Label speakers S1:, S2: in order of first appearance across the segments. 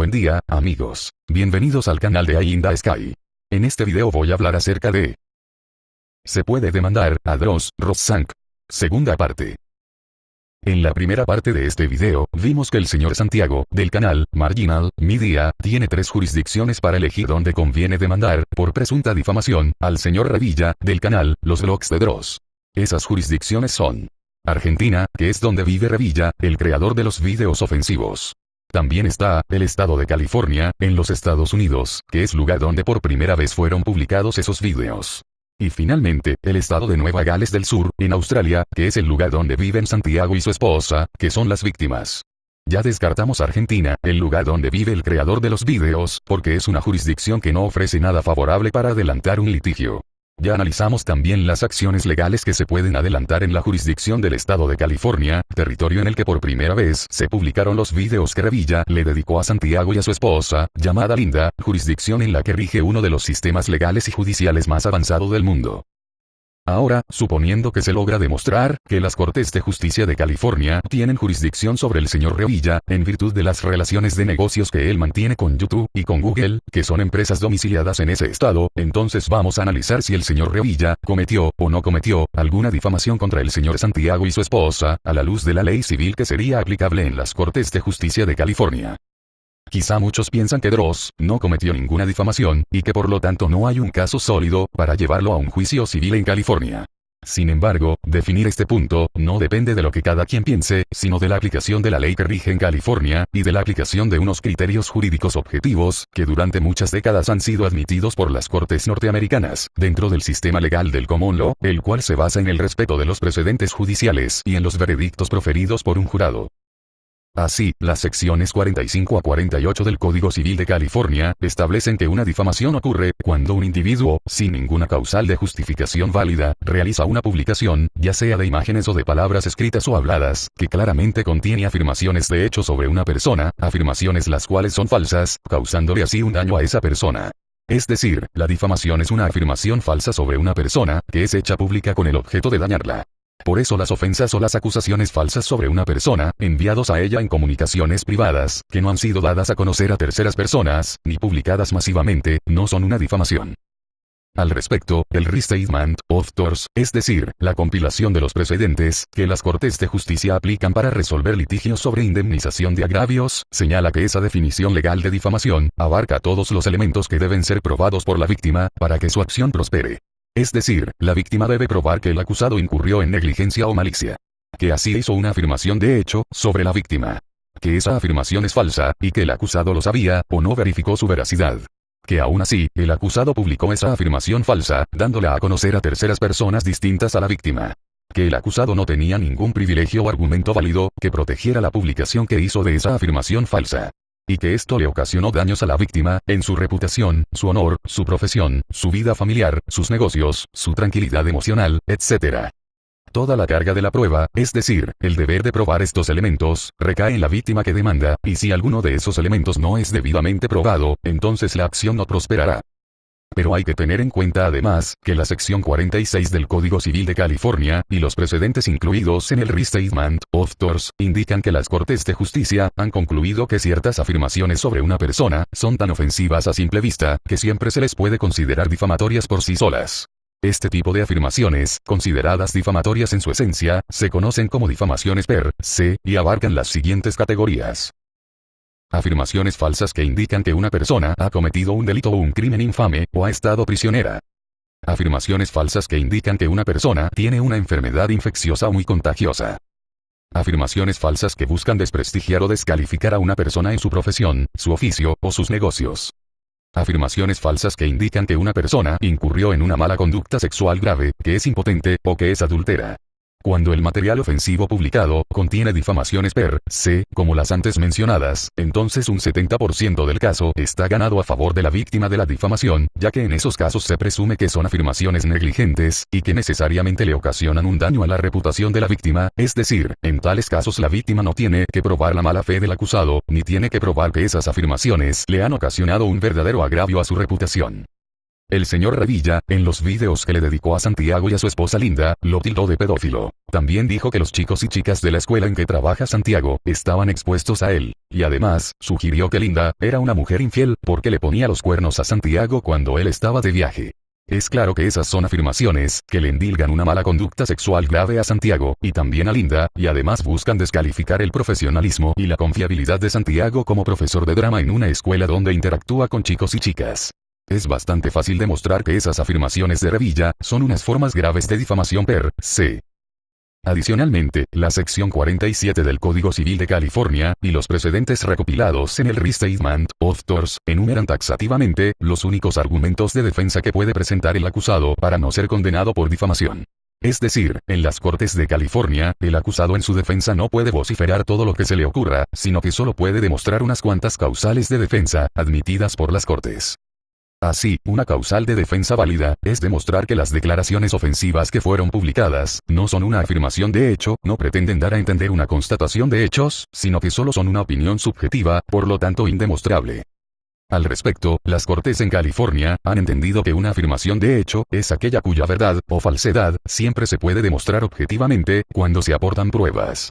S1: Buen día, amigos. Bienvenidos al canal de Eye in the Sky. En este video voy a hablar acerca de ¿se puede demandar a Dross Rozzank? Segunda parte. En la primera parte de este video, vimos que el señor Santiago, del canal Marginal Media, tiene 3 jurisdicciones para elegir dónde conviene demandar, por presunta difamación, al señor Revilla, del canal Los Vlogs de Dross. Esas jurisdicciones son Argentina, que es donde vive Revilla, el creador de los videos ofensivos. También está el estado de California, en los Estados Unidos, que es lugar donde por primera vez fueron publicados esos videos. Y finalmente, el estado de Nueva Gales del Sur, en Australia, que es el lugar donde viven Santiago y su esposa, que son las víctimas. Ya descartamos Argentina, el lugar donde vive el creador de los videos, porque es una jurisdicción que no ofrece nada favorable para adelantar un litigio. Ya analizamos también las acciones legales que se pueden adelantar en la jurisdicción del estado de California, territorio en el que por primera vez se publicaron los videos que Revilla le dedicó a Santiago y a su esposa, llamada Linda, jurisdicción en la que rige uno de los sistemas legales y judiciales más avanzado del mundo. Ahora, suponiendo que se logra demostrar que las Cortes de Justicia de California tienen jurisdicción sobre el señor Revilla, en virtud de las relaciones de negocios que él mantiene con YouTube y con Google, que son empresas domiciliadas en ese estado, entonces vamos a analizar si el señor Revilla cometió o no cometió alguna difamación contra el señor Santiago y su esposa, a la luz de la ley civil que sería aplicable en las Cortes de Justicia de California. Quizá muchos piensan que Dross no cometió ninguna difamación, y que por lo tanto no hay un caso sólido para llevarlo a un juicio civil en California. Sin embargo, definir este punto no depende de lo que cada quien piense, sino de la aplicación de la ley que rige en California, y de la aplicación de unos criterios jurídicos objetivos, que durante muchas décadas han sido admitidos por las Cortes norteamericanas, dentro del sistema legal del Common Law, el cual se basa en el respeto de los precedentes judiciales y en los veredictos proferidos por un jurado. Así, las secciones 45 a 48 del Código Civil de California establecen que una difamación ocurre cuando un individuo, sin ninguna causal de justificación válida, realiza una publicación, ya sea de imágenes o de palabras escritas o habladas, que claramente contiene afirmaciones de hecho sobre una persona, afirmaciones las cuales son falsas, causándole así un daño a esa persona. Es decir, la difamación es una afirmación falsa sobre una persona, que es hecha pública con el objeto de dañarla. Por eso las ofensas o las acusaciones falsas sobre una persona, enviados a ella en comunicaciones privadas, que no han sido dadas a conocer a terceras personas, ni publicadas masivamente, no son una difamación. Al respecto, el Restatement of Torts, es decir, la compilación de los precedentes, que las Cortes de Justicia aplican para resolver litigios sobre indemnización de agravios, señala que esa definición legal de difamación, abarca todos los elementos que deben ser probados por la víctima, para que su acción prospere. Es decir, la víctima debe probar que el acusado incurrió en negligencia o malicia. Que así hizo una afirmación de hecho, sobre la víctima. Que esa afirmación es falsa, y que el acusado lo sabía, o no verificó su veracidad. Que aún así, el acusado publicó esa afirmación falsa, dándola a conocer a terceras personas distintas a la víctima. Que el acusado no tenía ningún privilegio o argumento válido, que protegiera la publicación que hizo de esa afirmación falsa. Y que esto le ocasionó daños a la víctima, en su reputación, su honor, su profesión, su vida familiar, sus negocios, su tranquilidad emocional, etc. Toda la carga de la prueba, es decir, el deber de probar estos elementos, recae en la víctima que demanda, y si alguno de esos elementos no es debidamente probado, entonces la acción no prosperará. Pero hay que tener en cuenta además, que la sección 46 del Código Civil de California, y los precedentes incluidos en el Restatement of Torts, indican que las Cortes de Justicia han concluido que ciertas afirmaciones sobre una persona son tan ofensivas a simple vista, que siempre se les puede considerar difamatorias por sí solas. Este tipo de afirmaciones, consideradas difamatorias en su esencia, se conocen como difamaciones per se, y abarcan las siguientes categorías. Afirmaciones falsas que indican que una persona ha cometido un delito o un crimen infame, o ha estado prisionera. Afirmaciones falsas que indican que una persona tiene una enfermedad infecciosa o muy contagiosa. Afirmaciones falsas que buscan desprestigiar o descalificar a una persona en su profesión, su oficio, o sus negocios. Afirmaciones falsas que indican que una persona incurrió en una mala conducta sexual grave, que es impotente, o que es adúltera. Cuando el material ofensivo publicado contiene difamaciones per se, como las antes mencionadas, entonces un 70% del caso está ganado a favor de la víctima de la difamación, ya que en esos casos se presume que son afirmaciones negligentes, y que necesariamente le ocasionan un daño a la reputación de la víctima, es decir, en tales casos la víctima no tiene que probar la mala fe del acusado, ni tiene que probar que esas afirmaciones le han ocasionado un verdadero agravio a su reputación. El señor Revilla, en los vídeos que le dedicó a Santiago y a su esposa Linda, lo tildó de pedófilo. También dijo que los chicos y chicas de la escuela en que trabaja Santiago, estaban expuestos a él. Y además, sugirió que Linda, era una mujer infiel, porque le ponía los cuernos a Santiago cuando él estaba de viaje. Es claro que esas son afirmaciones, que le endilgan una mala conducta sexual grave a Santiago, y también a Linda, y además buscan descalificar el profesionalismo y la confiabilidad de Santiago como profesor de drama en una escuela donde interactúa con chicos y chicas. Es bastante fácil demostrar que esas afirmaciones de Revilla, son unas formas graves de difamación per se. Adicionalmente, la sección 47 del Código Civil de California, y los precedentes recopilados en el Restatement of Torts, enumeran taxativamente, los únicos argumentos de defensa que puede presentar el acusado para no ser condenado por difamación. Es decir, en las Cortes de California, el acusado en su defensa no puede vociferar todo lo que se le ocurra, sino que solo puede demostrar unas cuantas causales de defensa, admitidas por las Cortes. Así, una causal de defensa válida, es demostrar que las declaraciones ofensivas que fueron publicadas, no son una afirmación de hecho, no pretenden dar a entender una constatación de hechos, sino que solo son una opinión subjetiva, por lo tanto indemostrable. Al respecto, las Cortes en California, han entendido que una afirmación de hecho, es aquella cuya verdad, o falsedad, siempre se puede demostrar objetivamente, cuando se aportan pruebas.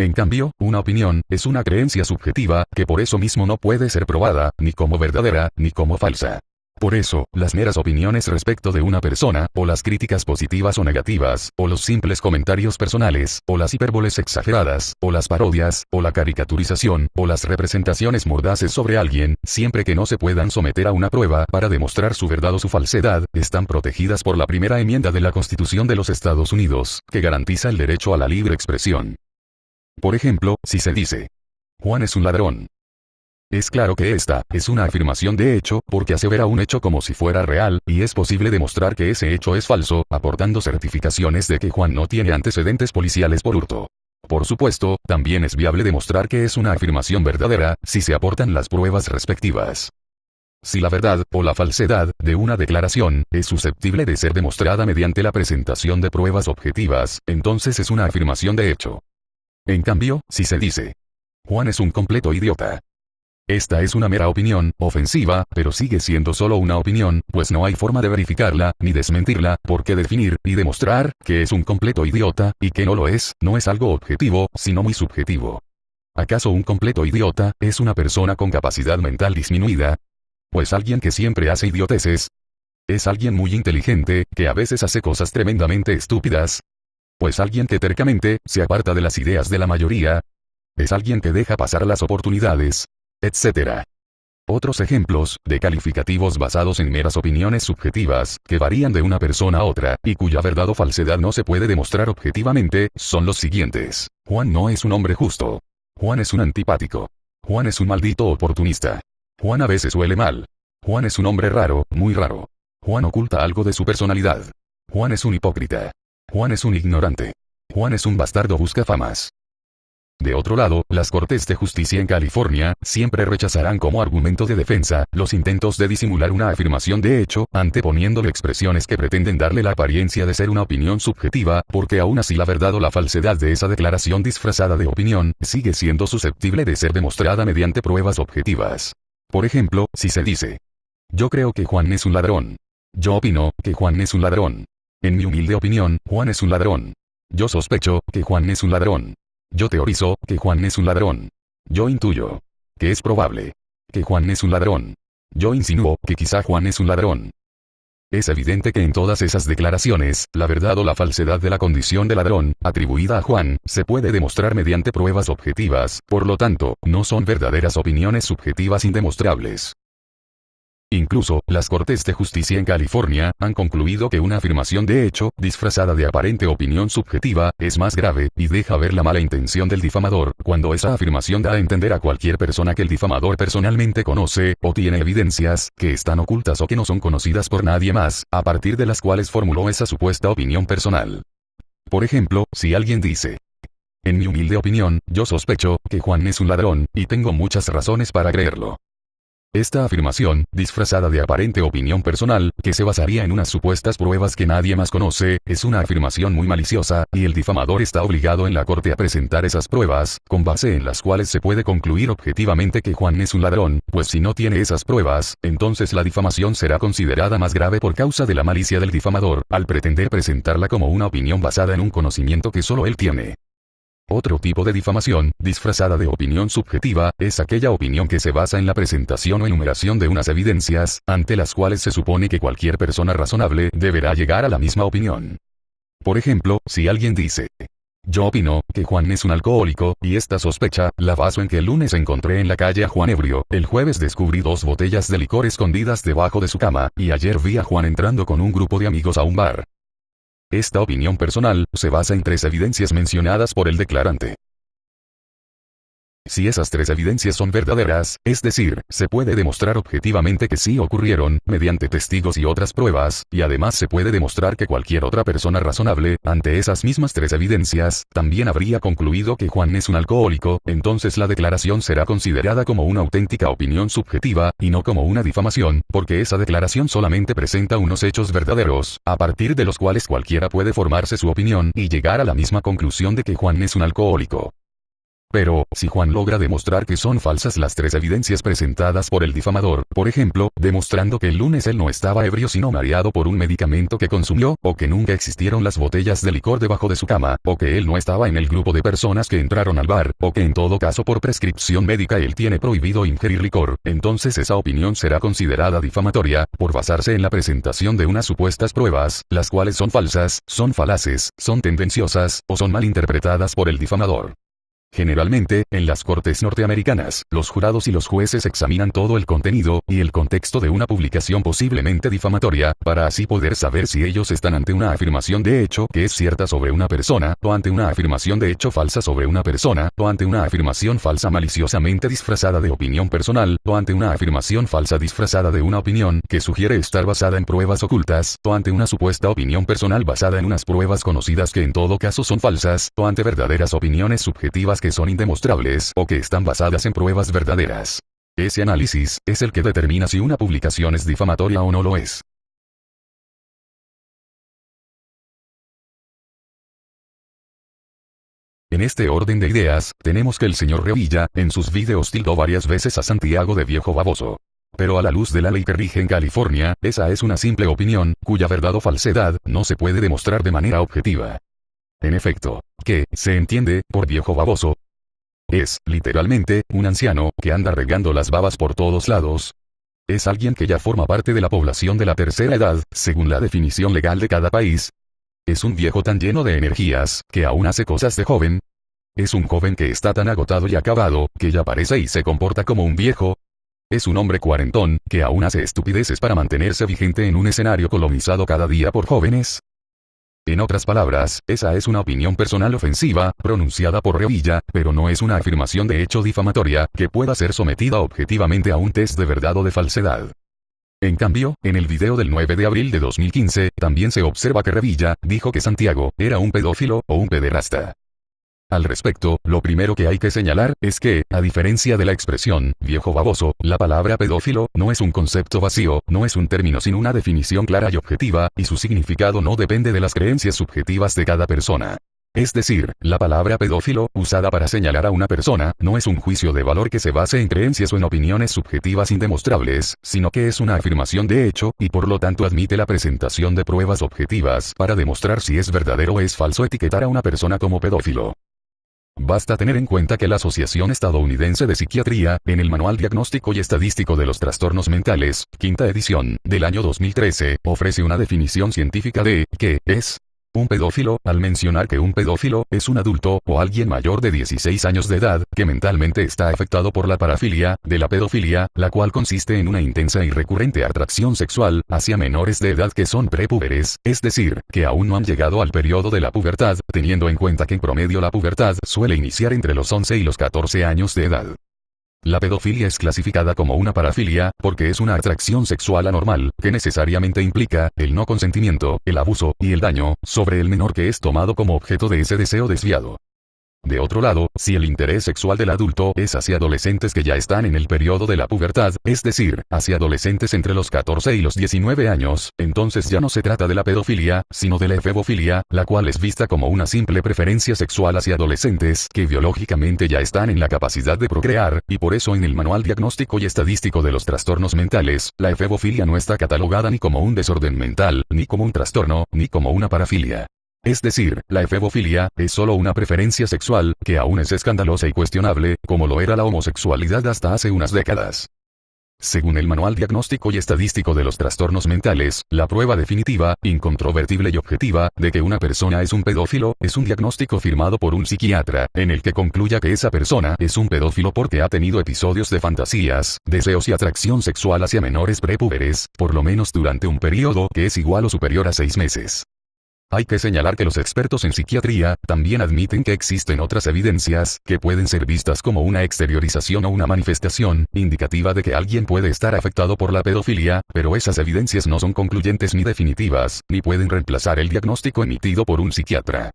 S1: En cambio, una opinión, es una creencia subjetiva, que por eso mismo no puede ser probada, ni como verdadera, ni como falsa. Por eso, las meras opiniones respecto de una persona, o las críticas positivas o negativas, o los simples comentarios personales, o las hipérboles exageradas, o las parodias, o la caricaturización, o las representaciones mordaces sobre alguien, siempre que no se puedan someter a una prueba para demostrar su verdad o su falsedad, están protegidas por la primera enmienda de la Constitución de los Estados Unidos, que garantiza el derecho a la libre expresión. Por ejemplo, si se dice, Juan es un ladrón. Es claro que esta, es una afirmación de hecho, porque asevera un hecho como si fuera real, y es posible demostrar que ese hecho es falso, aportando certificaciones de que Juan no tiene antecedentes policiales por hurto. Por supuesto, también es viable demostrar que es una afirmación verdadera, si se aportan las pruebas respectivas. Si la verdad, o la falsedad, de una declaración, es susceptible de ser demostrada mediante la presentación de pruebas objetivas, entonces es una afirmación de hecho. En cambio, si se dice, Juan es un completo idiota. Esta es una mera opinión, ofensiva, pero sigue siendo solo una opinión, pues no hay forma de verificarla, ni desmentirla, porque definir, y demostrar, que es un completo idiota, y que no lo es, no es algo objetivo, sino muy subjetivo. ¿Acaso un completo idiota, es una persona con capacidad mental disminuida? Pues alguien que siempre hace idioteces. ¿Es alguien muy inteligente, que a veces hace cosas tremendamente estúpidas? Pues alguien que tercamente, se aparta de las ideas de la mayoría. ¿Es alguien que deja pasar las oportunidades? Etc. Otros ejemplos, de calificativos basados en meras opiniones subjetivas, que varían de una persona a otra, y cuya verdad o falsedad no se puede demostrar objetivamente, son los siguientes. Juan no es un hombre justo. Juan es un antipático. Juan es un maldito oportunista. Juan a veces huele mal. Juan es un hombre raro, muy raro. Juan oculta algo de su personalidad. Juan es un hipócrita. Juan es un ignorante. Juan es un bastardo buscafamas. De otro lado, las Cortes de Justicia en California, siempre rechazarán como argumento de defensa, los intentos de disimular una afirmación de hecho, anteponiéndole expresiones que pretenden darle la apariencia de ser una opinión subjetiva, porque aún así la verdad o la falsedad de esa declaración disfrazada de opinión, sigue siendo susceptible de ser demostrada mediante pruebas objetivas. Por ejemplo, si se dice, yo creo que Juan es un ladrón. Yo opino, que Juan es un ladrón. En mi humilde opinión, Juan es un ladrón. Yo sospecho, que Juan es un ladrón. Yo teorizo, que Juan es un ladrón. Yo intuyo, que es probable, que Juan es un ladrón. Yo insinúo, que quizá Juan es un ladrón. Es evidente que en todas esas declaraciones, la verdad o la falsedad de la condición de ladrón, atribuida a Juan, se puede demostrar mediante pruebas objetivas, por lo tanto, no son verdaderas opiniones subjetivas indemostrables. Incluso, las Cortes de Justicia en California, han concluido que una afirmación de hecho, disfrazada de aparente opinión subjetiva, es más grave, y deja ver la mala intención del difamador, cuando esa afirmación da a entender a cualquier persona que el difamador personalmente conoce, o tiene evidencias, que están ocultas o que no son conocidas por nadie más, a partir de las cuales formuló esa supuesta opinión personal. Por ejemplo, si alguien dice, en mi humilde opinión, yo sospecho, que Juan es un ladrón, y tengo muchas razones para creerlo. Esta afirmación, disfrazada de aparente opinión personal, que se basaría en unas supuestas pruebas que nadie más conoce, es una afirmación muy maliciosa, y el difamador está obligado en la corte a presentar esas pruebas, con base en las cuales se puede concluir objetivamente que Juan es un ladrón, pues si no tiene esas pruebas, entonces la difamación será considerada más grave por causa de la malicia del difamador, al pretender presentarla como una opinión basada en un conocimiento que solo él tiene. Otro tipo de difamación, disfrazada de opinión subjetiva, es aquella opinión que se basa en la presentación o enumeración de unas evidencias, ante las cuales se supone que cualquier persona razonable deberá llegar a la misma opinión. Por ejemplo, si alguien dice: yo opino que Juan es un alcohólico, y esta sospecha la baso en que el lunes encontré en la calle a Juan ebrio, el jueves descubrí 2 botellas de licor escondidas debajo de su cama, y ayer vi a Juan entrando con un grupo de amigos a un bar. Esta opinión personal se basa en 3 evidencias mencionadas por el declarante. Si esas 3 evidencias son verdaderas, es decir, se puede demostrar objetivamente que sí ocurrieron, mediante testigos y otras pruebas, y además se puede demostrar que cualquier otra persona razonable, ante esas mismas 3 evidencias, también habría concluido que Juan es un alcohólico, entonces la declaración será considerada como una auténtica opinión subjetiva, y no como una difamación, porque esa declaración solamente presenta unos hechos verdaderos, a partir de los cuales cualquiera puede formarse su opinión y llegar a la misma conclusión de que Juan es un alcohólico. Pero, si Juan logra demostrar que son falsas las 3 evidencias presentadas por el difamador, por ejemplo, demostrando que el lunes él no estaba ebrio sino mareado por un medicamento que consumió, o que nunca existieron las botellas de licor debajo de su cama, o que él no estaba en el grupo de personas que entraron al bar, o que en todo caso por prescripción médica él tiene prohibido ingerir licor, entonces esa opinión será considerada difamatoria, por basarse en la presentación de unas supuestas pruebas, las cuales son falsas, son falaces, son tendenciosas, o son mal interpretadas por el difamador. Generalmente, en las cortes norteamericanas, los jurados y los jueces examinan todo el contenido y el contexto de una publicación posiblemente difamatoria, para así poder saber si ellos están ante una afirmación de hecho que es cierta sobre una persona, o ante una afirmación de hecho falsa sobre una persona, o ante una afirmación falsa maliciosamente disfrazada de opinión personal, o ante una afirmación falsa disfrazada de una opinión que sugiere estar basada en pruebas ocultas, o ante una supuesta opinión personal basada en unas pruebas conocidas que en todo caso son falsas, o ante verdaderas opiniones subjetivas que son indemostrables o que están basadas en pruebas verdaderas. Ese análisis es el que determina si una publicación es difamatoria o no lo es. En este orden de ideas, tenemos que el señor Revilla, en sus videos tildó varias veces a Santiago de viejo baboso. Pero a la luz de la ley que rige en California, esa es una simple opinión, cuya verdad o falsedad no se puede demostrar de manera objetiva. En efecto, ¿qué se entiende por viejo baboso? Es, literalmente, un anciano que anda regando las babas por todos lados. Es alguien que ya forma parte de la población de la tercera edad, según la definición legal de cada país. Es un viejo tan lleno de energías, que aún hace cosas de joven. Es un joven que está tan agotado y acabado, que ya parece y se comporta como un viejo. Es un hombre cuarentón, que aún hace estupideces para mantenerse vigente en un escenario colonizado cada día por jóvenes. En otras palabras, esa es una opinión personal ofensiva, pronunciada por Revilla, pero no es una afirmación de hecho difamatoria, que pueda ser sometida objetivamente a un test de verdad o de falsedad. En cambio, en el video del 9 de abril de 2015, también se observa que Revilla dijo que Santiago era un pedófilo o un pederasta. Al respecto, lo primero que hay que señalar es que, a diferencia de la expresión viejo baboso, la palabra pedófilo no es un concepto vacío, no es un término sin una definición clara y objetiva, y su significado no depende de las creencias subjetivas de cada persona. Es decir, la palabra pedófilo, usada para señalar a una persona, no es un juicio de valor que se base en creencias o en opiniones subjetivas indemostrables, sino que es una afirmación de hecho, y por lo tanto admite la presentación de pruebas objetivas para demostrar si es verdadero o es falso etiquetar a una persona como pedófilo. Basta tener en cuenta que la Asociación Estadounidense de Psiquiatría, en el Manual Diagnóstico y Estadístico de los Trastornos Mentales, quinta edición, del año 2013, ofrece una definición científica de ¿qué es un pedófilo? Al mencionar que un pedófilo es un adulto o alguien mayor de 16 años de edad que mentalmente está afectado por la parafilia de la pedofilia, la cual consiste en una intensa y recurrente atracción sexual hacia menores de edad que son prepúberes, es decir, que aún no han llegado al periodo de la pubertad, teniendo en cuenta que en promedio la pubertad suele iniciar entre los 11 y los 14 años de edad. La pedofilia es clasificada como una parafilia, porque es una atracción sexual anormal, que necesariamente implica el no consentimiento, el abuso, y el daño, sobre el menor que es tomado como objeto de ese deseo desviado. De otro lado, si el interés sexual del adulto es hacia adolescentes que ya están en el periodo de la pubertad, es decir, hacia adolescentes entre los 14 y los 19 años, entonces ya no se trata de la pedofilia, sino de la efebofilia, la cual es vista como una simple preferencia sexual hacia adolescentes que biológicamente ya están en la capacidad de procrear, y por eso en el Manual Diagnóstico y Estadístico de los Trastornos Mentales, la efebofilia no está catalogada ni como un desorden mental, ni como un trastorno, ni como una parafilia. Es decir, la efebofilia es solo una preferencia sexual, que aún es escandalosa y cuestionable, como lo era la homosexualidad hasta hace unas décadas. Según el Manual Diagnóstico y Estadístico de los Trastornos Mentales, la prueba definitiva, incontrovertible y objetiva, de que una persona es un pedófilo, es un diagnóstico firmado por un psiquiatra, en el que concluya que esa persona es un pedófilo porque ha tenido episodios de fantasías, deseos y atracción sexual hacia menores prepúberes, por lo menos durante un periodo que es igual o superior a 6 meses. Hay que señalar que los expertos en psiquiatría también admiten que existen otras evidencias que pueden ser vistas como una exteriorización o una manifestación indicativa de que alguien puede estar afectado por la pedofilia, pero esas evidencias no son concluyentes ni definitivas, ni pueden reemplazar el diagnóstico emitido por un psiquiatra.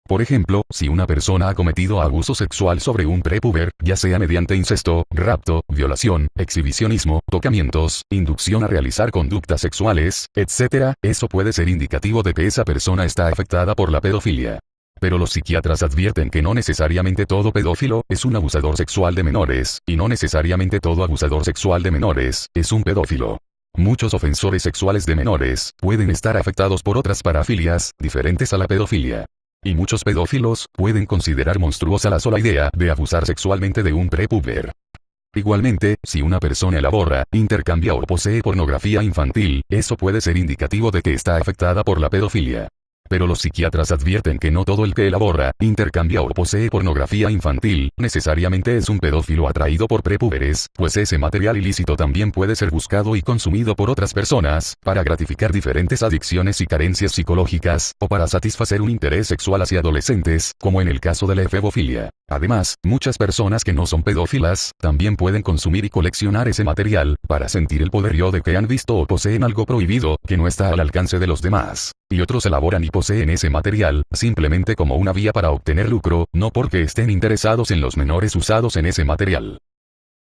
S1: Por ejemplo, si una persona ha cometido abuso sexual sobre un prepúber, ya sea mediante incesto, rapto, violación, exhibicionismo, tocamientos, inducción a realizar conductas sexuales, etc., eso puede ser indicativo de que esa persona está afectada por la pedofilia. Pero los psiquiatras advierten que no necesariamente todo pedófilo es un abusador sexual de menores, y no necesariamente todo abusador sexual de menores es un pedófilo. Muchos ofensores sexuales de menores pueden estar afectados por otras parafilias diferentes a la pedofilia. Y muchos pedófilos pueden considerar monstruosa la sola idea de abusar sexualmente de un prepúber. Igualmente, si una persona elabora, intercambia o posee pornografía infantil, eso puede ser indicativo de que está afectada por la pedofilia. Pero los psiquiatras advierten que no todo el que elabora, intercambia o posee pornografía infantil, necesariamente es un pedófilo atraído por prepúberes, pues ese material ilícito también puede ser buscado y consumido por otras personas, para gratificar diferentes adicciones y carencias psicológicas, o para satisfacer un interés sexual hacia adolescentes, como en el caso de la efebofilia. Además, muchas personas que no son pedófilas, también pueden consumir y coleccionar ese material, para sentir el poderío de que han visto o poseen algo prohibido, que no está al alcance de los demás. Y otros elaboran y poseen ese material, simplemente como una vía para obtener lucro, no porque estén interesados en los menores usados en ese material.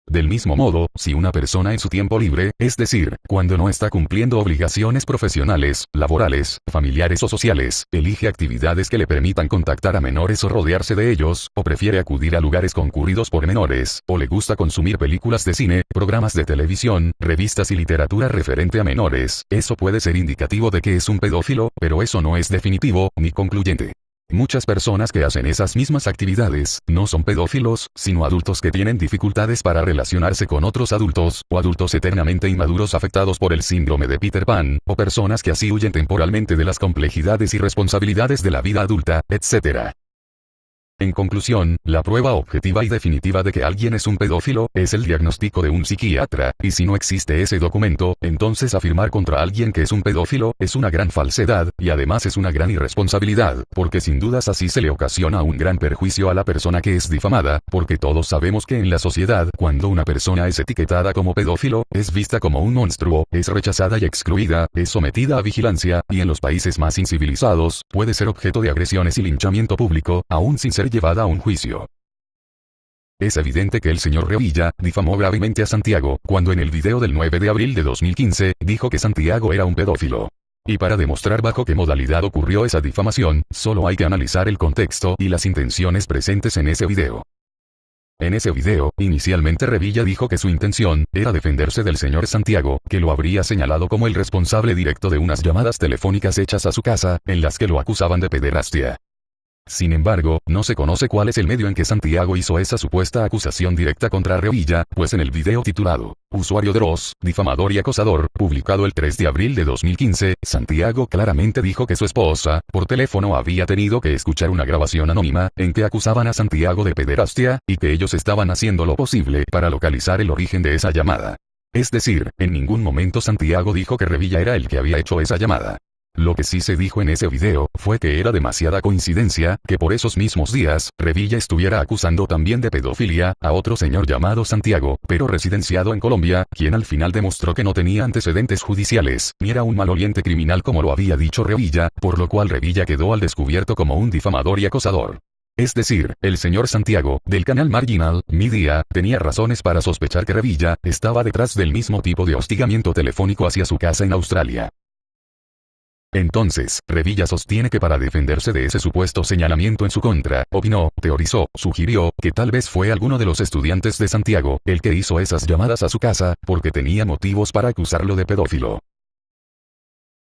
S1: Del mismo modo, si una persona en su tiempo libre, es decir, cuando no está cumpliendo obligaciones profesionales, laborales, familiares o sociales, elige actividades que le permitan contactar a menores o rodearse de ellos, o prefiere acudir a lugares concurridos por menores, o le gusta consumir películas de cine, programas de televisión, revistas y literatura referente a menores, eso puede ser indicativo de que es un pedófilo, pero eso no es definitivo, ni concluyente. Muchas personas que hacen esas mismas actividades, no son pedófilos, sino adultos que tienen dificultades para relacionarse con otros adultos, o adultos eternamente inmaduros afectados por el síndrome de Peter Pan, o personas que así huyen temporalmente de las complejidades y responsabilidades de la vida adulta, etc. En conclusión, la prueba objetiva y definitiva de que alguien es un pedófilo, es el diagnóstico de un psiquiatra, y si no existe ese documento, entonces afirmar contra alguien que es un pedófilo, es una gran falsedad, y además es una gran irresponsabilidad, porque sin dudas así se le ocasiona un gran perjuicio a la persona que es difamada, porque todos sabemos que en la sociedad, cuando una persona es etiquetada como pedófilo, es vista como un monstruo, es rechazada y excluida, es sometida a vigilancia, y en los países más incivilizados, puede ser objeto de agresiones y linchamiento público, aún sin ser llevada a un juicio. Es evidente que el señor Revilla difamó gravemente a Santiago, cuando en el video del 9 de abril de 2015, dijo que Santiago era un pedófilo. Y para demostrar bajo qué modalidad ocurrió esa difamación, solo hay que analizar el contexto y las intenciones presentes en ese video. En ese video, inicialmente Revilla dijo que su intención era defenderse del señor Santiago, que lo habría señalado como el responsable directo de unas llamadas telefónicas hechas a su casa, en las que lo acusaban de pederastia. Sin embargo, no se conoce cuál es el medio en que Santiago hizo esa supuesta acusación directa contra Revilla, pues en el video titulado Usuario Dross, difamador y acosador, publicado el 3 de abril de 2015, Santiago claramente dijo que su esposa, por teléfono había tenido que escuchar una grabación anónima, en que acusaban a Santiago de pederastia, y que ellos estaban haciendo lo posible para localizar el origen de esa llamada. Es decir, en ningún momento Santiago dijo que Revilla era el que había hecho esa llamada. Lo que sí se dijo en ese video, fue que era demasiada coincidencia, que por esos mismos días, Revilla estuviera acusando también de pedofilia, a otro señor llamado Santiago, pero residenciado en Colombia, quien al final demostró que no tenía antecedentes judiciales, ni era un maloliente criminal como lo había dicho Revilla, por lo cual Revilla quedó al descubierto como un difamador y acosador. Es decir, el señor Santiago, del canal Marginal Media, tenía razones para sospechar que Revilla estaba detrás del mismo tipo de hostigamiento telefónico hacia su casa en Australia. Entonces, Revilla sostiene que para defenderse de ese supuesto señalamiento en su contra, opinó, teorizó, sugirió, que tal vez fue alguno de los estudiantes de Santiago, el que hizo esas llamadas a su casa, porque tenía motivos para acusarlo de pedófilo.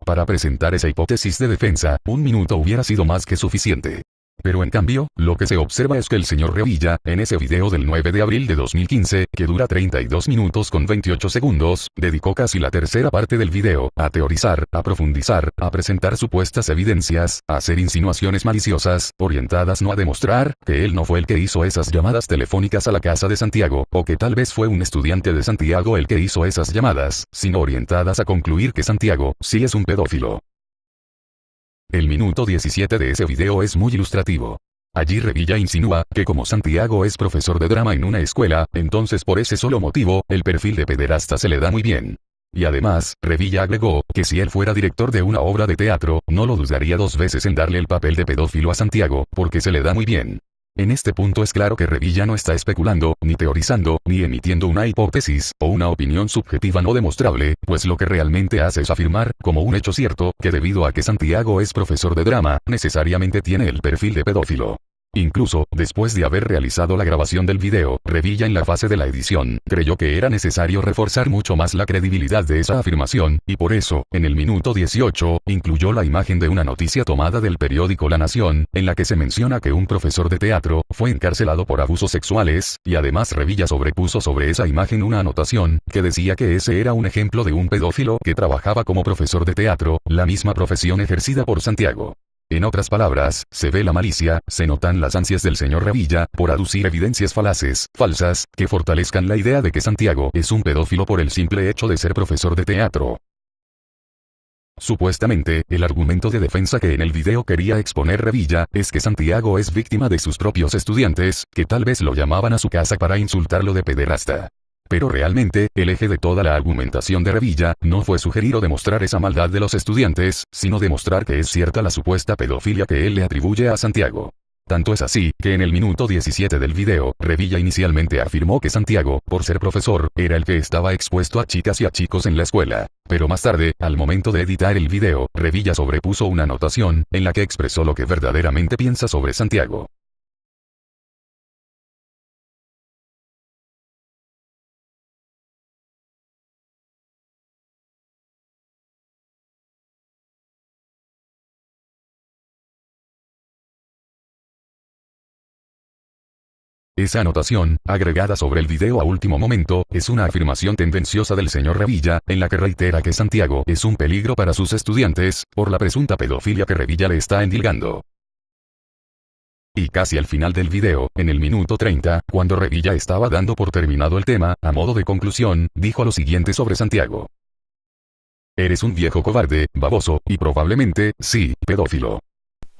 S1: Para presentar esa hipótesis de defensa, 1 minuto hubiera sido más que suficiente. Pero en cambio, lo que se observa es que el señor Revilla, en ese video del 9 de abril de 2015, que dura 32 minutos con 28 segundos, dedicó casi la tercera parte del video, a teorizar, a profundizar, a presentar supuestas evidencias, a hacer insinuaciones maliciosas, orientadas no a demostrar, que él no fue el que hizo esas llamadas telefónicas a la casa de Santiago, o que tal vez fue un estudiante de Santiago el que hizo esas llamadas, sino orientadas a concluir que Santiago, sí es un pedófilo. El minuto 17 de ese video es muy ilustrativo. Allí Revilla insinúa que como Santiago es profesor de drama en una escuela, entonces por ese solo motivo, el perfil de pederasta se le da muy bien. Y además, Revilla agregó que si él fuera director de una obra de teatro, no lo dudaría 2 veces en darle el papel de pedófilo a Santiago, porque se le da muy bien. En este punto es claro que Revilla no está especulando, ni teorizando, ni emitiendo una hipótesis, o una opinión subjetiva no demostrable, pues lo que realmente hace es afirmar, como un hecho cierto, que debido a que Santiago es profesor de drama, necesariamente tiene el perfil de pedófilo. Incluso, después de haber realizado la grabación del video, Revilla en la fase de la edición, creyó que era necesario reforzar mucho más la credibilidad de esa afirmación, y por eso, en el minuto 18, incluyó la imagen de una noticia tomada del periódico La Nación, en la que se menciona que un profesor de teatro, fue encarcelado por abusos sexuales, y además Revilla sobrepuso sobre esa imagen una anotación, que decía que ese era un ejemplo de un pedófilo que trabajaba como profesor de teatro, la misma profesión ejercida por Santiago. En otras palabras, se ve la malicia, se notan las ansias del señor Revilla, por aducir evidencias falaces, falsas, que fortalezcan la idea de que Santiago es un pedófilo por el simple hecho de ser profesor de teatro. Supuestamente, el argumento de defensa que en el video quería exponer Revilla, es que Santiago es víctima de sus propios estudiantes, que tal vez lo llamaban a su casa para insultarlo de pederasta. Pero realmente, el eje de toda la argumentación de Revilla, no fue sugerir o demostrar esa maldad de los estudiantes, sino demostrar que es cierta la supuesta pedofilia que él le atribuye a Santiago. Tanto es así, que en el minuto 17 del video, Revilla inicialmente afirmó que Santiago, por ser profesor, era el que estaba expuesto a chicas y a chicos en la escuela. Pero más tarde, al momento de editar el video, Revilla sobrepuso una anotación, en la que expresó lo que verdaderamente piensa sobre Santiago. Esa anotación, agregada sobre el video a último momento, es una afirmación tendenciosa del señor Revilla, en la que reitera que Santiago es un peligro para sus estudiantes, por la presunta pedofilia que Revilla le está endilgando. Y casi al final del video, en el minuto 30, cuando Revilla estaba dando por terminado el tema, a modo de conclusión, dijo lo siguiente sobre Santiago. Eres un viejo cobarde, baboso, y probablemente, sí, pedófilo.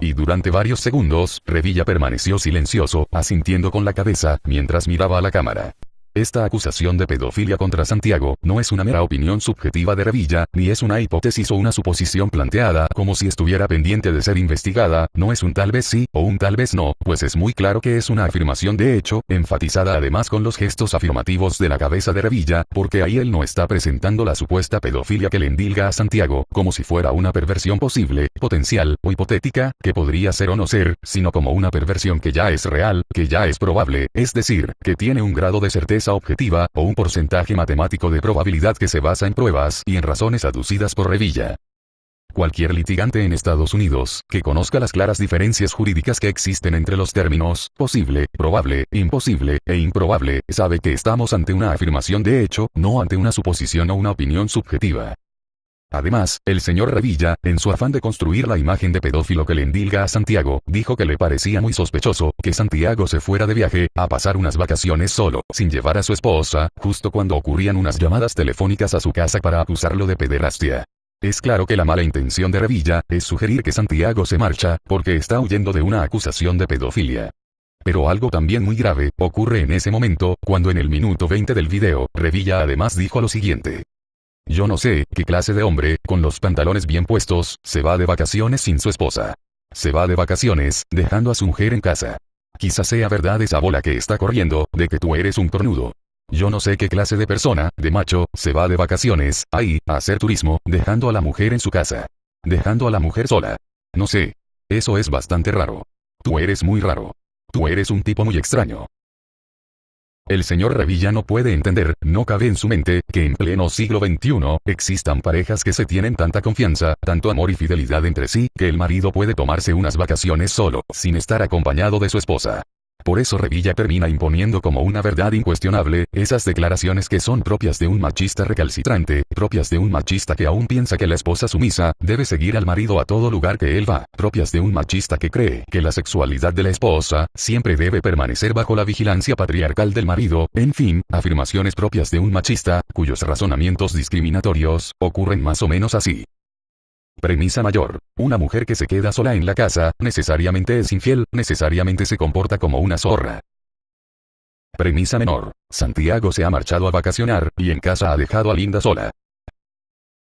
S1: Y durante varios segundos, Revilla permaneció silencioso, asintiendo con la cabeza, mientras miraba a la cámara. Esta acusación de pedofilia contra Santiago, no es una mera opinión subjetiva de Revilla, ni es una hipótesis o una suposición planteada, como si estuviera pendiente de ser investigada, no es un tal vez sí, o un tal vez no, pues es muy claro que es una afirmación de hecho, enfatizada además con los gestos afirmativos de la cabeza de Revilla, porque ahí él no está presentando la supuesta pedofilia que le endilga a Santiago, como si fuera una perversión posible, potencial, o hipotética, que podría ser o no ser, sino como una perversión que ya es real, que ya es probable, es decir, que tiene un grado de certeza objetiva, o un porcentaje matemático de probabilidad que se basa en pruebas y en razones aducidas por Revilla. Cualquier litigante en Estados Unidos, que conozca las claras diferencias jurídicas que existen entre los términos posible, probable, imposible, e improbable, sabe que estamos ante una afirmación de hecho, no ante una suposición o una opinión subjetiva. Además, el señor Revilla, en su afán de construir la imagen de pedófilo que le endilga a Santiago, dijo que le parecía muy sospechoso que Santiago se fuera de viaje a pasar unas vacaciones solo, sin llevar a su esposa, justo cuando ocurrían unas llamadas telefónicas a su casa para acusarlo de pederastia. Es claro que la mala intención de Revilla es sugerir que Santiago se marcha porque está huyendo de una acusación de pedofilia. Pero algo también muy grave ocurre en ese momento, cuando en el minuto 20 del video, Revilla además dijo lo siguiente. Yo no sé qué clase de hombre, con los pantalones bien puestos, se va de vacaciones sin su esposa. Se va de vacaciones, dejando a su mujer en casa. Quizás sea verdad esa bola que está corriendo, de que tú eres un cornudo. Yo no sé qué clase de persona, de macho, se va de vacaciones, ahí, a hacer turismo, dejando a la mujer en su casa. Dejando a la mujer sola. No sé. Eso es bastante raro. Tú eres muy raro. Tú eres un tipo muy extraño. El señor Revilla no puede entender, no cabe en su mente, que en pleno siglo XXI, existan parejas que se tienen tanta confianza, tanto amor y fidelidad entre sí, que el marido puede tomarse unas vacaciones solo, sin estar acompañado de su esposa. Por eso Revilla termina imponiendo como una verdad incuestionable, esas declaraciones que son propias de un machista recalcitrante, propias de un machista que aún piensa que la esposa sumisa, debe seguir al marido a todo lugar que él va, propias de un machista que cree que la sexualidad de la esposa, siempre debe permanecer bajo la vigilancia patriarcal del marido, en fin, afirmaciones propias de un machista, cuyos razonamientos discriminatorios, ocurren más o menos así. Premisa mayor. Una mujer que se queda sola en la casa, necesariamente es infiel, necesariamente se comporta como una zorra. Premisa menor. Santiago se ha marchado a vacacionar, y en casa ha dejado a Linda sola.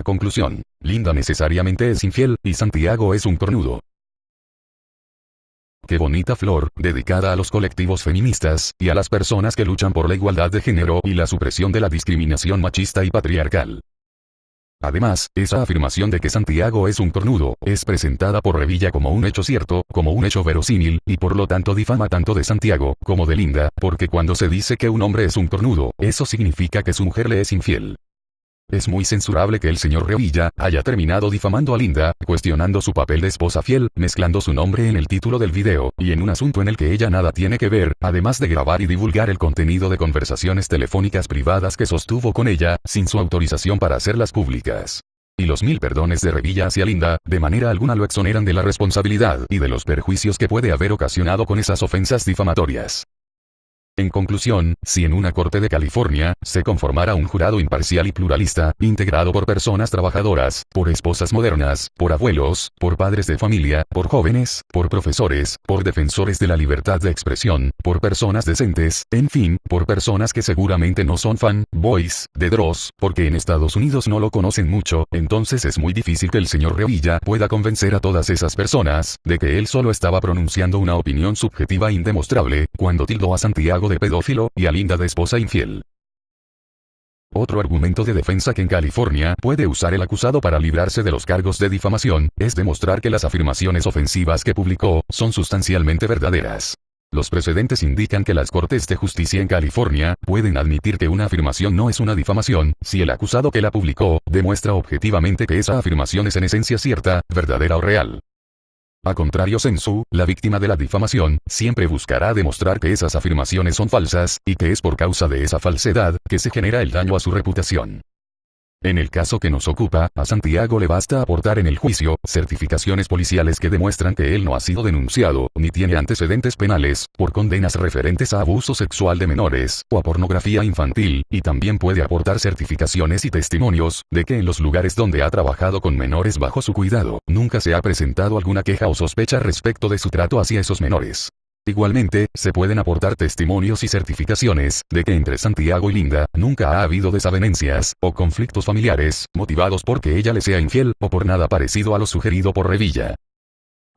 S1: Conclusión. Linda necesariamente es infiel, y Santiago es un cornudo. Qué bonita flor, dedicada a los colectivos feministas, y a las personas que luchan por la igualdad de género y la supresión de la discriminación machista y patriarcal. Además, esa afirmación de que Santiago es un cornudo, es presentada por Revilla como un hecho cierto, como un hecho verosímil, y por lo tanto difama tanto de Santiago, como de Linda, porque cuando se dice que un hombre es un cornudo, eso significa que su mujer le es infiel. Es muy censurable que el señor Revilla haya terminado difamando a Linda, cuestionando su papel de esposa fiel, mezclando su nombre en el título del video, y en un asunto en el que ella nada tiene que ver, además de grabar y divulgar el contenido de conversaciones telefónicas privadas que sostuvo con ella, sin su autorización para hacerlas públicas. Y los mil perdones de Revilla hacia Linda, de manera alguna lo exoneran de la responsabilidad y de los perjuicios que puede haber ocasionado con esas ofensas difamatorias. En conclusión, si en una corte de California, se conformara un jurado imparcial y pluralista, integrado por personas trabajadoras, por esposas modernas, por abuelos, por padres de familia, por jóvenes, por profesores, por defensores de la libertad de expresión, por personas decentes, en fin, por personas que seguramente no son fanboys de Dross, porque en Estados Unidos no lo conocen mucho, entonces es muy difícil que el señor Revilla pueda convencer a todas esas personas, de que él solo estaba pronunciando una opinión subjetiva indemostrable, cuando tildó a Santiago de pedófilo, y a Linda de esposa infiel. Otro argumento de defensa que en California puede usar el acusado para librarse de los cargos de difamación, es demostrar que las afirmaciones ofensivas que publicó, son sustancialmente verdaderas. Los precedentes indican que las cortes de justicia en California, pueden admitir que una afirmación no es una difamación, si el acusado que la publicó, demuestra objetivamente que esa afirmación es en esencia cierta, verdadera o real. A contrario sensu, la víctima de la difamación, siempre buscará demostrar que esas afirmaciones son falsas, y que es por causa de esa falsedad, que se genera el daño a su reputación. En el caso que nos ocupa, a Santiago le basta aportar en el juicio, certificaciones policiales que demuestran que él no ha sido denunciado, ni tiene antecedentes penales, por condenas referentes a abuso sexual de menores, o a pornografía infantil, y también puede aportar certificaciones y testimonios, de que en los lugares donde ha trabajado con menores bajo su cuidado, nunca se ha presentado alguna queja o sospecha respecto de su trato hacia esos menores. Igualmente, se pueden aportar testimonios y certificaciones, de que entre Santiago y Linda, nunca ha habido desavenencias, o conflictos familiares, motivados porque ella le sea infiel, o por nada parecido a lo sugerido por Revilla.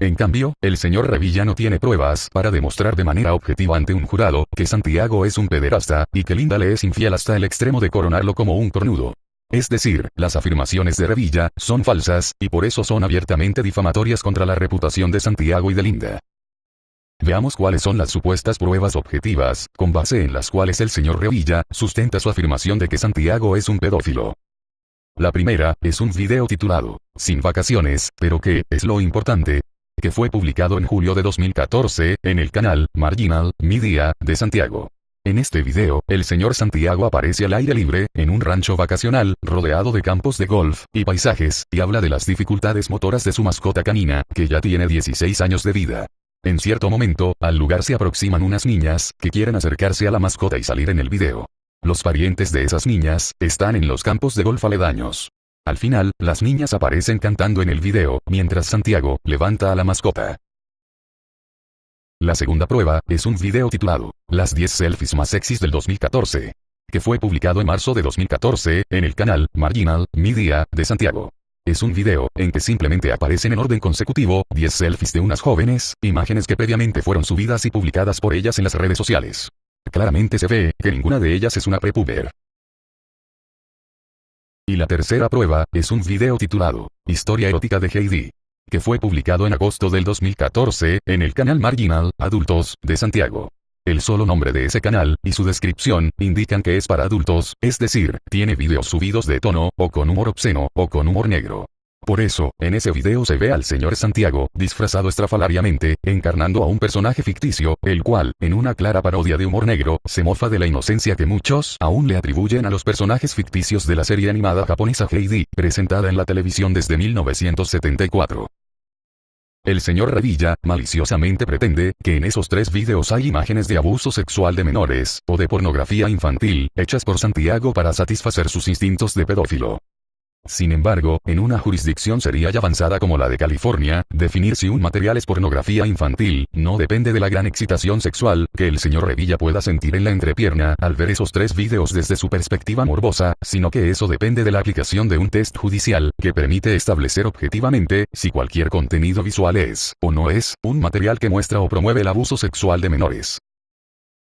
S1: En cambio, el señor Revilla no tiene pruebas para demostrar de manera objetiva ante un jurado, que Santiago es un pederasta, y que Linda le es infiel hasta el extremo de coronarlo como un cornudo. Es decir, las afirmaciones de Revilla, son falsas, y por eso son abiertamente difamatorias contra la reputación de Santiago y de Linda. Veamos cuáles son las supuestas pruebas objetivas, con base en las cuales el señor Revilla sustenta su afirmación de que Santiago es un pedófilo. La primera, es un video titulado, Sin vacaciones, pero que, es lo importante, que fue publicado en julio de 2014, en el canal, Marginal Media, de Santiago. En este video, el señor Santiago aparece al aire libre, en un rancho vacacional, rodeado de campos de golf, y paisajes, y habla de las dificultades motoras de su mascota canina, que ya tiene 16 años de vida. En cierto momento, al lugar se aproximan unas niñas, que quieren acercarse a la mascota y salir en el video. Los parientes de esas niñas, están en los campos de golf aledaños. Al final, las niñas aparecen cantando en el video, mientras Santiago, levanta a la mascota. La segunda prueba, es un video titulado, Las 10 selfies más sexys del 2014. Que fue publicado en marzo de 2014, en el canal, Marginal Media, de Santiago. Es un video en que simplemente aparecen en orden consecutivo 10 selfies de unas jóvenes, imágenes que previamente fueron subidas y publicadas por ellas en las redes sociales. Claramente se ve que ninguna de ellas es una prepuber. Y la tercera prueba es un video titulado Historia erótica de Heidi, que fue publicado en agosto del 2014 en el canal Marginal Adultos de Santiago. El solo nombre de ese canal y su descripción indican que es para adultos, es decir, tiene videos subidos de tono, o con humor obsceno, o con humor negro. Por eso, en ese video se ve al señor Santiago, disfrazado estrafalariamente, encarnando a un personaje ficticio, el cual, en una clara parodia de humor negro, se mofa de la inocencia que muchos aún le atribuyen a los personajes ficticios de la serie animada japonesa Heidi, presentada en la televisión desde 1974. El señor Revilla, maliciosamente pretende, que en esos 3 videos hay imágenes de abuso sexual de menores, o de pornografía infantil, hechas por Santiago para satisfacer sus instintos de pedófilo. Sin embargo, en una jurisdicción seria y avanzada como la de California, definir si un material es pornografía infantil, no depende de la gran excitación sexual que el señor Revilla pueda sentir en la entrepierna al ver esos 3 videos desde su perspectiva morbosa, sino que eso depende de la aplicación de un test judicial, que permite establecer objetivamente si cualquier contenido visual es, o no es, un material que muestra o promueve el abuso sexual de menores.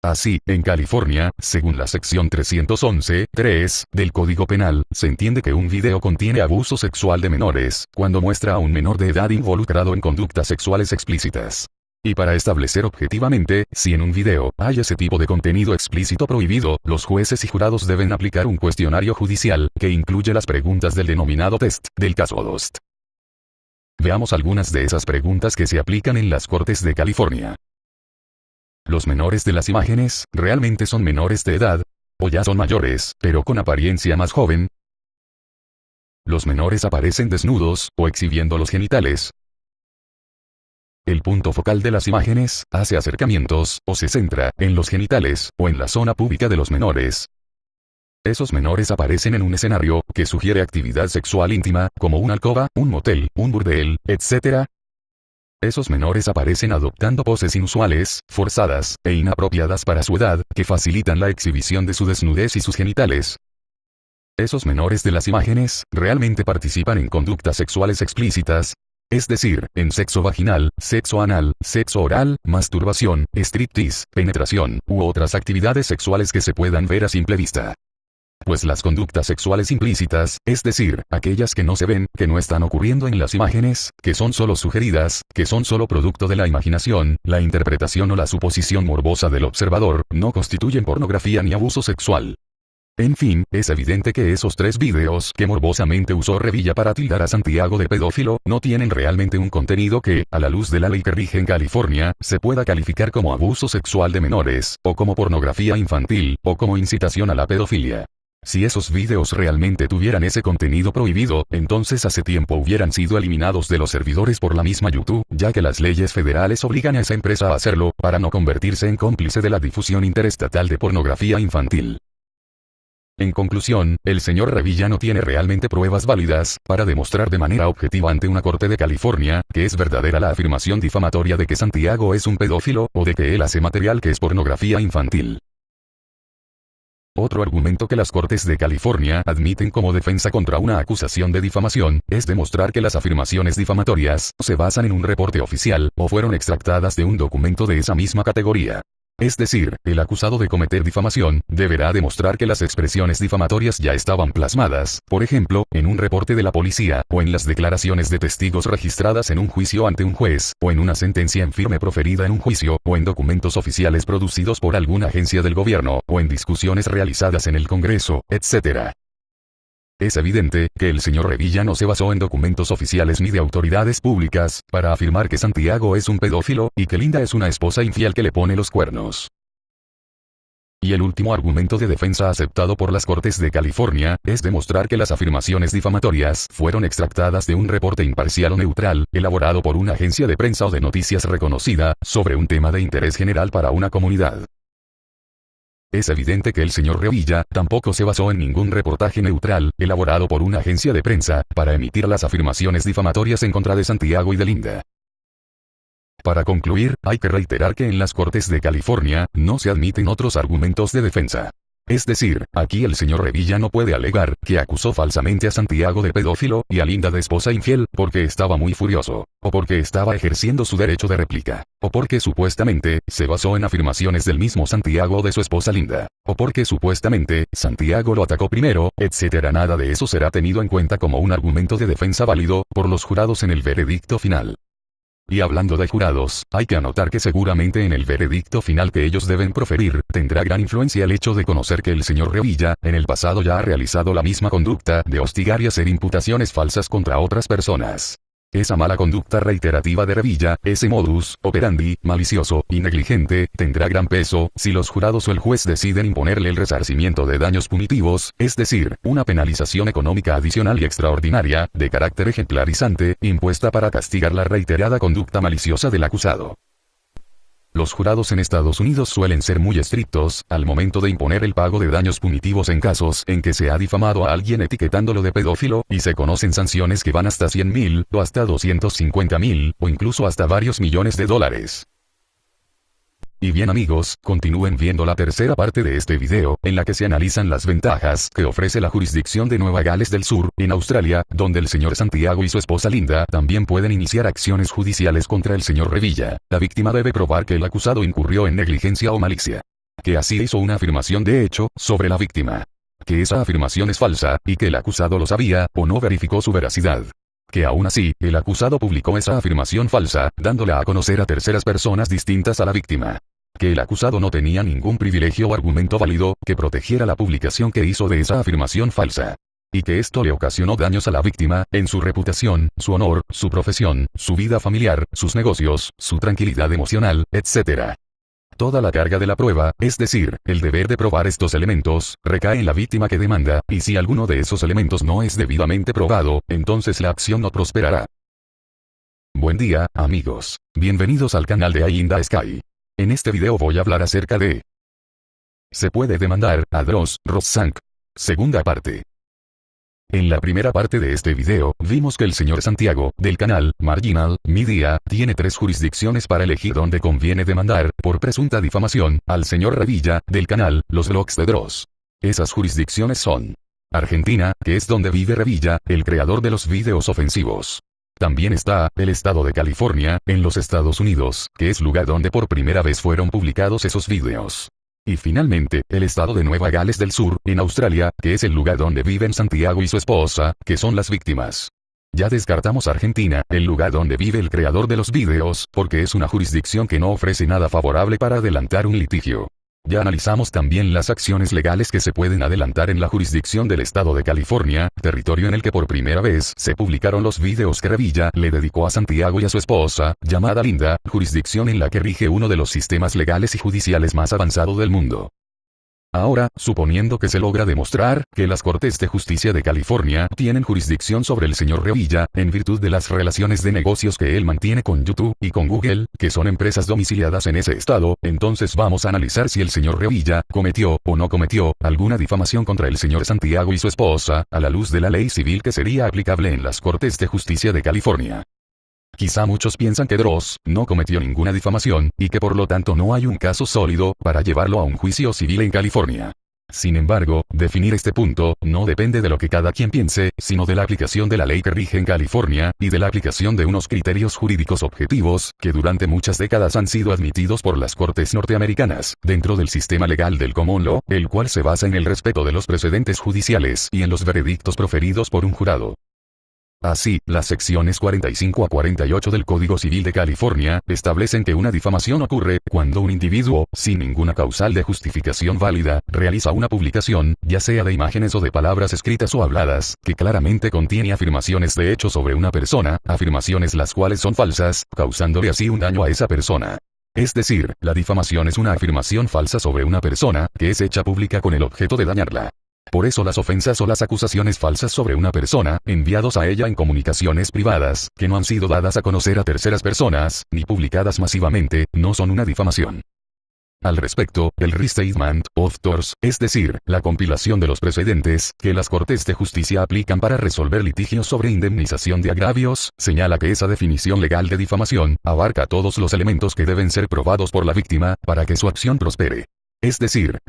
S1: Así, en California, según la sección 311.3 del Código Penal, se entiende que un video contiene abuso sexual de menores, cuando muestra a un menor de edad involucrado en conductas sexuales explícitas. Y para establecer objetivamente, si en un video hay ese tipo de contenido explícito prohibido, los jueces y jurados deben aplicar un cuestionario judicial, que incluye las preguntas del denominado test, del caso DOST. Veamos algunas de esas preguntas que se aplican en las Cortes de California. ¿Los menores de las imágenes realmente son menores de edad? ¿O ya son mayores, pero con apariencia más joven? ¿Los menores aparecen desnudos, o exhibiendo los genitales? ¿El punto focal de las imágenes hace acercamientos, o se centra en los genitales, o en la zona púbica de los menores? ¿Esos menores aparecen en un escenario que sugiere actividad sexual íntima, como una alcoba, un motel, un burdel, etc.? Esos menores aparecen adoptando poses inusuales, forzadas, e inapropiadas para su edad, que facilitan la exhibición de su desnudez y sus genitales. Esos menores de las imágenes, realmente participan en conductas sexuales explícitas, es decir, en sexo vaginal, sexo anal, sexo oral, masturbación, striptease, penetración, u otras actividades sexuales que se puedan ver a simple vista. Pues las conductas sexuales implícitas, es decir, aquellas que no se ven, que no están ocurriendo en las imágenes, que son solo sugeridas, que son solo producto de la imaginación, la interpretación o la suposición morbosa del observador, no constituyen pornografía ni abuso sexual. En fin, es evidente que esos 3 videos que morbosamente usó Revilla para tildar a Santiago de pedófilo, no tienen realmente un contenido que, a la luz de la ley que rige en California, se pueda calificar como abuso sexual de menores, o como pornografía infantil, o como incitación a la pedofilia. Si esos videos realmente tuvieran ese contenido prohibido, entonces hace tiempo hubieran sido eliminados de los servidores por la misma YouTube, ya que las leyes federales obligan a esa empresa a hacerlo, para no convertirse en cómplice de la difusión interestatal de pornografía infantil. En conclusión, el señor Revilla no tiene realmente pruebas válidas para demostrar de manera objetiva ante una corte de California que es verdadera la afirmación difamatoria de que Santiago es un pedófilo, o de que él hace material que es pornografía infantil. Otro argumento que las Cortes de California admiten como defensa contra una acusación de difamación, es demostrar que las afirmaciones difamatorias se basan en un reporte oficial, o fueron extractadas de un documento de esa misma categoría. Es decir, el acusado de cometer difamación, deberá demostrar que las expresiones difamatorias ya estaban plasmadas, por ejemplo, en un reporte de la policía, o en las declaraciones de testigos registradas en un juicio ante un juez, o en una sentencia en firme proferida en un juicio, o en documentos oficiales producidos por alguna agencia del gobierno, o en discusiones realizadas en el Congreso, etc. Es evidente que el señor Revilla no se basó en documentos oficiales ni de autoridades públicas para afirmar que Santiago es un pedófilo y que Linda es una esposa infiel que le pone los cuernos. Y el último argumento de defensa aceptado por las Cortes de California es demostrar que las afirmaciones difamatorias fueron extractadas de un reporte imparcial o neutral, elaborado por una agencia de prensa o de noticias reconocida, sobre un tema de interés general para una comunidad. Es evidente que el señor Revilla tampoco se basó en ningún reportaje neutral, elaborado por una agencia de prensa, para emitir las afirmaciones difamatorias en contra de Santiago y de Linda. Para concluir, hay que reiterar que en las Cortes de California no se admiten otros argumentos de defensa. Es decir, aquí el señor Revilla no puede alegar que acusó falsamente a Santiago de pedófilo y a Linda de esposa infiel porque estaba muy furioso, o porque estaba ejerciendo su derecho de réplica, o porque supuestamente se basó en afirmaciones del mismo Santiago o de su esposa Linda, o porque supuestamente Santiago lo atacó primero, etc. Nada de eso será tenido en cuenta como un argumento de defensa válido por los jurados en el veredicto final. Y hablando de jurados, hay que anotar que seguramente en el veredicto final que ellos deben proferir, tendrá gran influencia el hecho de conocer que el señor Revilla, en el pasado ya ha realizado la misma conducta de hostigar y hacer imputaciones falsas contra otras personas. Esa mala conducta reiterativa de Revilla, ese modus operandi, malicioso y negligente, tendrá gran peso si los jurados o el juez deciden imponerle el resarcimiento de daños punitivos, es decir, una penalización económica adicional y extraordinaria, de carácter ejemplarizante, impuesta para castigar la reiterada conducta maliciosa del acusado. Los jurados en Estados Unidos suelen ser muy estrictos al momento de imponer el pago de daños punitivos en casos en que se ha difamado a alguien etiquetándolo de pedófilo, y se conocen sanciones que van hasta 100.000, o hasta 250.000, o incluso hasta varios millones de dólares. Y bien amigos, continúen viendo la tercera parte de este video, en la que se analizan las ventajas que ofrece la jurisdicción de Nueva Gales del Sur, en Australia, donde el señor Santiago y su esposa Linda también pueden iniciar acciones judiciales contra el señor Revilla. La víctima debe probar que el acusado incurrió en negligencia o malicia. Que así hizo una afirmación de hecho sobre la víctima. Que esa afirmación es falsa, y que el acusado lo sabía, o no verificó su veracidad. Que aún así, el acusado publicó esa afirmación falsa, dándola a conocer a terceras personas distintas a la víctima. Que el acusado no tenía ningún privilegio o argumento válido que protegiera la publicación que hizo de esa afirmación falsa. Y que esto le ocasionó daños a la víctima, en su reputación, su honor, su profesión, su vida familiar, sus negocios, su tranquilidad emocional, etc. Toda la carga de la prueba, es decir, el deber de probar estos elementos, recae en la víctima que demanda, y si alguno de esos elementos no es debidamente probado, entonces la acción no prosperará. Buen día, amigos. Bienvenidos al canal de Eye in the Sky. En este video voy a hablar acerca de ¿se puede demandar a Dross Rosank? Segunda parte. En la primera parte de este video, vimos que el señor Santiago, del canal Marginal Media, tiene 3 jurisdicciones para elegir dónde conviene demandar, por presunta difamación, al señor Revilla, del canal Los Blogs de Dross. Esas jurisdicciones son Argentina, que es donde vive Revilla, el creador de los videos ofensivos. También está el estado de California, en los Estados Unidos, que es lugar donde por primera vez fueron publicados esos videos. Y finalmente, el estado de Nueva Gales del Sur, en Australia, que es el lugar donde viven Santiago y su esposa, que son las víctimas. Ya descartamos Argentina, el lugar donde vive el creador de los videos, porque es una jurisdicción que no ofrece nada favorable para adelantar un litigio. Ya analizamos también las acciones legales que se pueden adelantar en la jurisdicción del estado de California, territorio en el que por primera vez se publicaron los videos que Revilla le dedicó a Santiago y a su esposa, llamada Linda, jurisdicción en la que rige uno de los sistemas legales y judiciales más avanzado del mundo. Ahora, suponiendo que se logra demostrar que las Cortes de Justicia de California tienen jurisdicción sobre el señor Revilla, en virtud de las relaciones de negocios que él mantiene con YouTube y con Google, que son empresas domiciliadas en ese estado, entonces vamos a analizar si el señor Revilla cometió o no cometió alguna difamación contra el señor Santiago y su esposa, a la luz de la ley civil que sería aplicable en las Cortes de Justicia de California. Quizá muchos piensan que Dross no cometió ninguna difamación, y que por lo tanto no hay un caso sólido para llevarlo a un juicio civil en California. Sin embargo, definir este punto no depende de lo que cada quien piense, sino de la aplicación de la ley que rige en California, y de la aplicación de unos criterios jurídicos objetivos, que durante muchas décadas han sido admitidos por las Cortes norteamericanas, dentro del sistema legal del Common Law, el cual se basa en el respeto de los precedentes judiciales y en los veredictos proferidos por un jurado. Así, las secciones 45 a 48 del Código Civil de California establecen que una difamación ocurre cuando un individuo, sin ninguna causal de justificación válida, realiza una publicación, ya sea de imágenes o de palabras escritas o habladas, que claramente contiene afirmaciones de hecho sobre una persona, afirmaciones las cuales son falsas, causándole así un daño a esa persona. Es decir, la difamación es una afirmación falsa sobre una persona, que es hecha pública con el objeto de dañarla. Por eso las ofensas o las acusaciones falsas sobre una persona, enviados a ella en comunicaciones privadas, que no han sido dadas a conocer a terceras personas, ni publicadas masivamente, no son una difamación. Al respecto, el Restatement of Torts, es decir, la compilación de los precedentes que las Cortes de Justicia aplican para resolver litigios sobre indemnización de agravios, señala que esa definición legal de difamación abarca todos los elementos que deben ser probados por la víctima para que su acción prospere. Es decir,